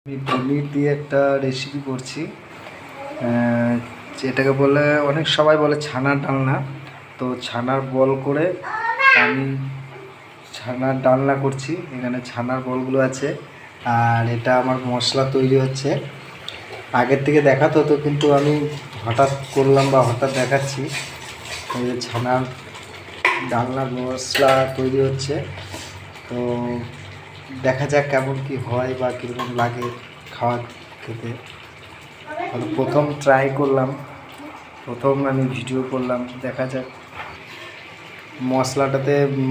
আমি পনির দিয়ে একটা রেসিপি করছি। যেটাকে বলে অনেক সবাই বলে ছানার ডালনা। তো ছানার বল করে আমি ছানার ডালনা করছি। এখানে ছানার বলগুলো আছে, আর এটা আমার মশলা তৈরি হচ্ছে। আগের থেকে দেখাতো তো, কিন্তু আমি হঠাৎ করলাম বা হঠাৎ দেখাচ্ছি। এই যে ছানার ডালনার মশলা তৈরি হচ্ছে। তো দেখা যাক কেমন কি হয় বা কীরকম লাগে খাওয়া খেতে। প্রথম ট্রাই করলাম, প্রথম আমি ভিডিও করলাম, দেখা যাক।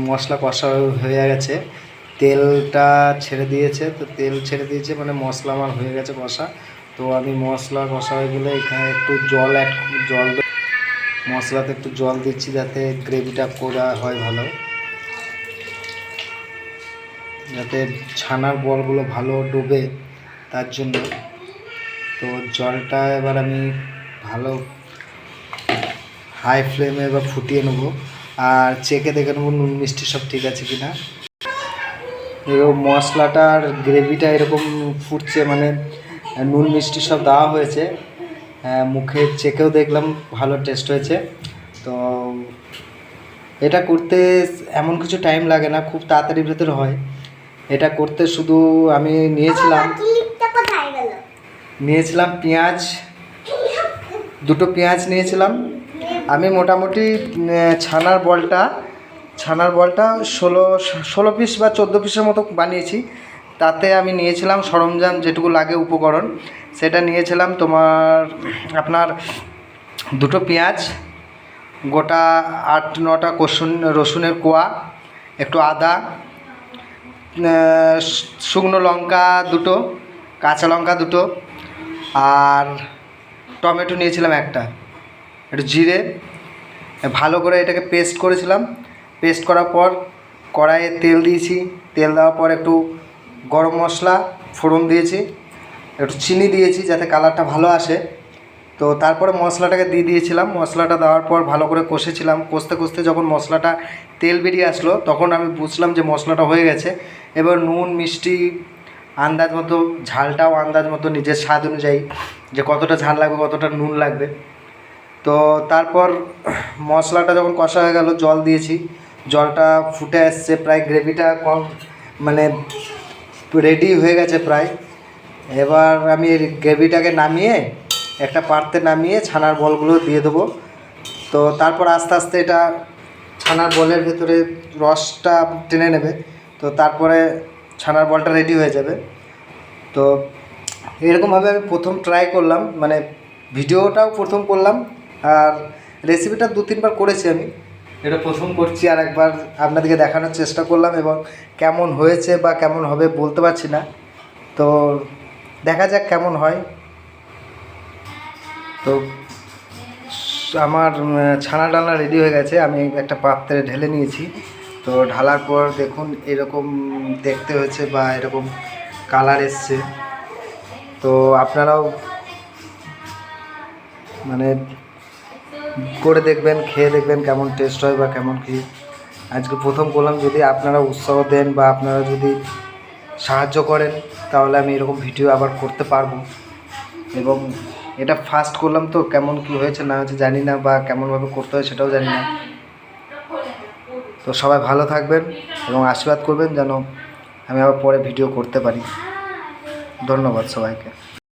মশলা কষা হয়ে গেছে, তেলটা ছেড়ে দিয়েছে। তো তেল ছেড়ে দিয়েছে মানে মশলা আমার হয়ে গেছে কষা। তো আমি মশলা কষা হয়ে গেলে এখানে একটু মশলাতে একটু জল দিচ্ছি, যাতে গ্রেভিটা করা হয় ভালো, যাতে ছানার বলগুলো ভালো ডুবে, তার জন্য। তো জলটা এবার আমি ভালো হাই ফ্লেমে এবার ফুটিয়ে নেবো, আর চেখে দেখে নেবো নুন মিষ্টি সব ঠিক আছে কি না। এরকম মশলাটার গ্রেভিটা এরকম ফুটছে, মানে নুন মিষ্টি সব দেওয়া হয়েছে। মুখে চেখেও দেখলাম ভালো টেস্ট হয়েছে। তো এটা করতে এমন কিছু টাইম লাগে না, খুব তাড়াতাড়ির ভেতরে হয়। এটা করতে শুধু আমি নিয়েছিলাম পেঁয়াজ, দুটো পেঁয়াজ নিয়েছিলাম। আমি মোটামুটি ছানার বলটা 16 পিস বা 14 পিসের মতো বানিয়েছি। তাতে আমি নিয়েছিলাম সরঞ্জাম যেটুকু লাগে উপকরণ, সেটা নিয়েছিলাম আপনার দুটো পেঁয়াজ, গোটা 8-9টা রসুনের কোয়া, একটু আদা, শুকনো লঙ্কা দুটো, কাঁচা লঙ্কা দুটো, আর টমেটো নিয়েছিলাম একটা, একটু জিরে। ভালো করে এটাকে পেস্ট করেছিলাম। পেস্ট করার পর কড়াইয়ে তেল দিয়েছি। তেল দেওয়ার পর একটু গরম মশলা ফোড়ন দিয়েছি, একটু চিনি দিয়েছি যাতে কালারটা ভালো আসে। তো তারপরে মশলাটাকে দিয়ে দিয়েছিলাম। মশলাটা দেওয়ার পর ভালো করে কষেছিলাম। কষতে কষতে যখন মশলাটা তেল বেরিয়ে আসলো, তখন আমি বুঝলাম যে মশলাটা হয়ে গেছে। এবার নুন মিষ্টি আন্দাজ মতো, ঝালটাও আন্দাজ মতো নিজের স্বাদ অনুযায়ী, যে কতটা ঝাল লাগবে কতটা নুন লাগবে। তো তারপর মশলাটা যখন কষা হয়ে গেল, জল দিয়েছি। জলটা ফুটে আসছে, প্রায় গ্রেভিটা মানে রেডি হয়ে গেছে প্রায়। এবার আমি গ্রেভিটাকে নামিয়ে একটা পাত্রে নামিয়ে ছানার বলগুলো দিয়ে দেবো। তো তারপর আস্তে আস্তে এটা ছানার বলের ভেতরে রসটা টেনে নেবে। তো তারপরে ছানার বলটা রেডি হয়ে যাবে। তো এরকমভাবে আমি প্রথম ট্রাই করলাম, মানে ভিডিওটাও প্রথম করলাম, আর রেসিপিটা 2-3 বার করেছি আমি। এটা প্রথম করছি, আর একবার আপনাদেরকে দেখানোর চেষ্টা করলাম, এবং কেমন হয়েছে বা কেমন হবে বলতে পারছি না। তো দেখা যাক কেমন হয়। তো আমার ছানা ডালনা রেডি হয়ে গেছে, আমি একটা পাত্রে ঢেলে নিয়েছি। তো ঢালার পর দেখুন এরকম দেখতে হয়েছে বা এরকম কালার এসছে। তো আপনারাও মানে করে দেখবেন, খেয়ে দেখবেন কেমন টেস্ট হয় বা কেমন কী। আজকে প্রথম করলাম, যদি আপনারা উৎসাহ দেন বা আপনারা যদি সাহায্য করেন, তাহলে আমি এরকম ভিডিও আবার করতে পারবো। এবং এটা ফার্স্ট করলাম, তো কেমন কী হয়েছে না হয়েছে জানি না, বা কেমনভাবে করতে হয় সেটাও জানি না। তো সবাই ভালো থাকবেন এবং আশীর্বাদ করবেন যেন আমি আবার পরে ভিডিও করতে পারি। ধন্যবাদ সবাইকে।